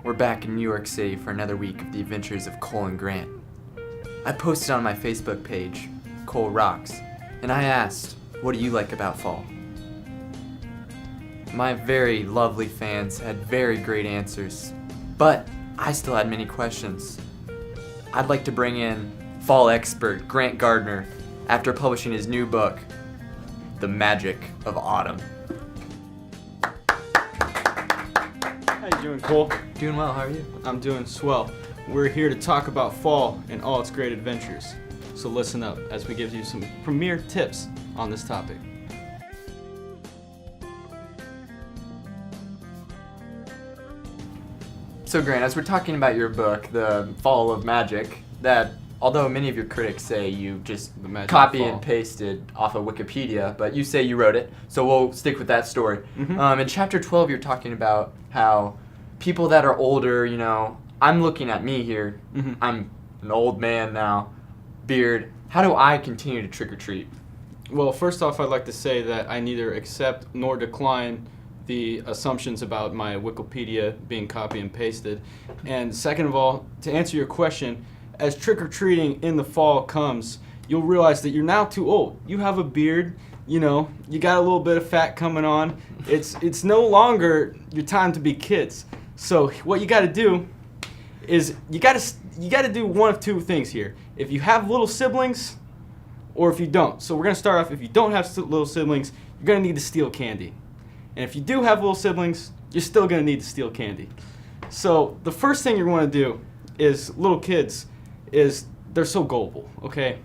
We're back in New York City for another week of the adventures of Cole and Grant. I posted on my Facebook page, Cole Rocks, and I asked, what do you like about fall? My very lovely fans had very great answers, but I still had many questions. I'd like to bring in fall expert Grant Gardner after publishing his new book, The Magic of Autumn. How you doing, Cole? Doing well, how are you? I'm doing swell. We're here to talk about fall and all its great adventures. So listen up as we give you some premier tips on this topic. So Grant, as we're talking about your book, The Fall of Magic, that although many of your critics say you just The Magic copy of Fall. and pasted off of Wikipedia, but you say you wrote it, so we'll stick with that story. In chapter 12, you're talking about how people that are older, I'm looking at me here, I'm an old man now, beard, how do I continue to trick-or-treat? Well, first off, I'd like to say that I neither accept nor decline the assumptions about my Wikipedia being copy and pasted. And second of all, to answer your question, as trick-or-treating in the fall comes, you'll realize that you're now too old. You have a beard, you got a little bit of fat coming on. It's no longer your time to be kids. So what you got to do is you got to do one of two things here. If you have little siblings or if you don't. So we're going to start off, if you don't have little siblings, you're going to need to steal candy. And if you do have little siblings, you're still going to need to steal candy. So the first thing you're going to do is little kids they're so gullible, okay?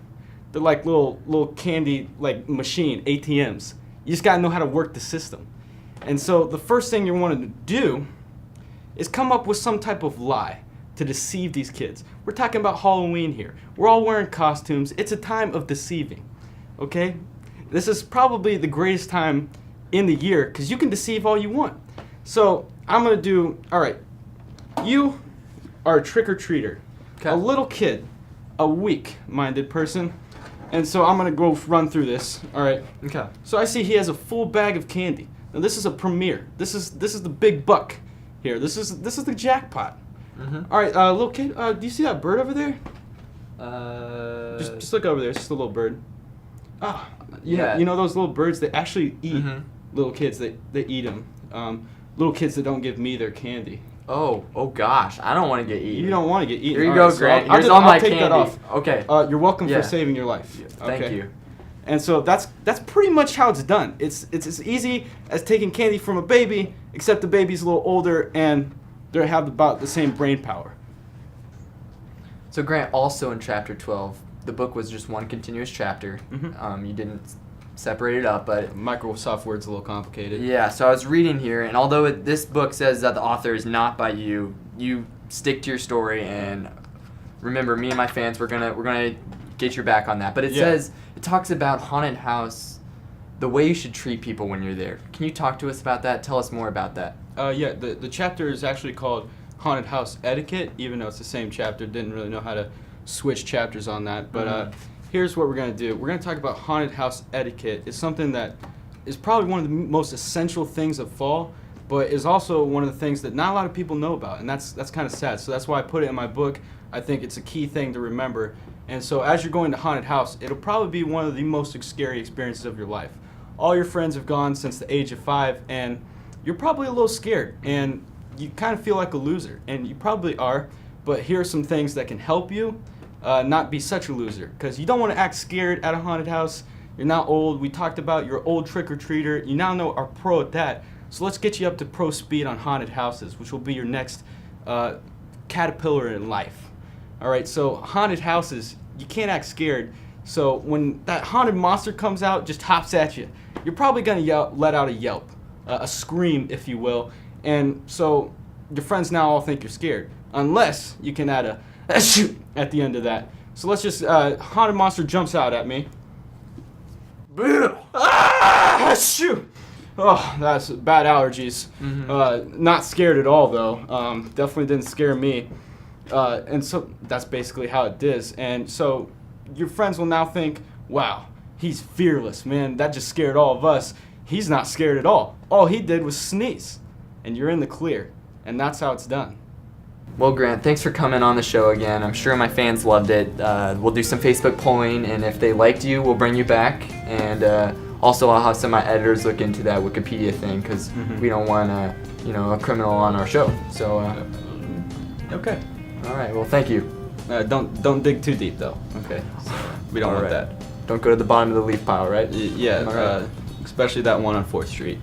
They're like little candy like machine ATMs. You just got to know how to work the system. And so the first thing you want to do is come up with some type of lie to deceive these kids. We're talking about Halloween here. We're all wearing costumes. It's a time of deceiving, okay? This is probably the greatest time in the year because you can deceive all you want. So I'm going to do, all right, you are a trick-or-treater, Okay. a little kid, a weak-minded person, and so I'm going to go run through this, all right? Okay. So I see he has a full bag of candy. Now this is a premiere. This is the big buck here. This is the jackpot. All right, little kid, do you see that bird over there? Just look over there. It's just a little bird. Ah, Yeah. You know those little birds that actually eat little kids? They eat them. Little kids that don't give me their candy. Oh gosh, I don't want to get eaten. You don't want to get eaten. Here you All go, right, so Grant. I'll Here's all my I'll take candy. that off. Okay. You're welcome Yeah. for saving your life. Thank Okay. you. And so that's pretty much how it's done. It's as easy as taking candy from a baby, except the baby's a little older and they have about the same brain power. So Grant, also in chapter 12, the book was just one continuous chapter. You didn't separate it up, but Microsoft Word's a little complicated. yeah. So I was reading here, and although this book says that the author is not by you, you stick to your story. And remember, me and my fans, we're gonna get your back on that. But it says it talks about haunted house, the way you should treat people when you're there. Can you talk to us about that? Tell us more about that. Yeah, the chapter is actually called Haunted House Etiquette, even though it's the same chapter. Didn't really know how to switch chapters on that. But here's what we're going to do. We're going to talk about haunted house etiquette. It's something that is probably one of the most essential things of fall, but is also one of the things that not a lot of people know about, and that's kind of sad. So that's why I put it in my book. I think it's a key thing to remember. And so as you're going to haunted house, it'll probably be one of the most scary experiences of your life. All your friends have gone since the age of 5, and you're probably a little scared, and you kind of feel like a loser, and you probably are, but here are some things that can help you not be such a loser, because you don't want to act scared at a haunted house. You're not old. We talked about you're an old trick-or-treater. You now are pro at that, so let's get you up to pro speed on haunted houses, which will be your next caterpillar in life. All right, so haunted houses, you can't act scared, so when that haunted monster comes out, just hops at you, you're probably going to let out a yelp, a scream, if you will, and so your friends now all think you're scared, unless you can add a shoot at the end of that. So let's just, haunted monster jumps out at me. Ah, shoot! Oh, that's bad allergies. Not scared at all, though. Definitely didn't scare me. And so that's basically how it is. And so your friends will now think, wow, he's fearless, man. That just scared all of us. He's not scared at all. All he did was sneeze. And you're in the clear. And that's how it's done. Well, Grant, thanks for coming on the show again. I'm sure my fans loved it. We'll do some Facebook polling, and if they liked you, we'll bring you back. And also, I'll have some of my editors look into that Wikipedia thing because we don't want a criminal on our show. So. Okay. All right. Well, thank you. Don't dig too deep though. Okay. So we don't want that. Don't go to the bottom of the leaf pile, right? Yeah. Especially that one on 4th Street.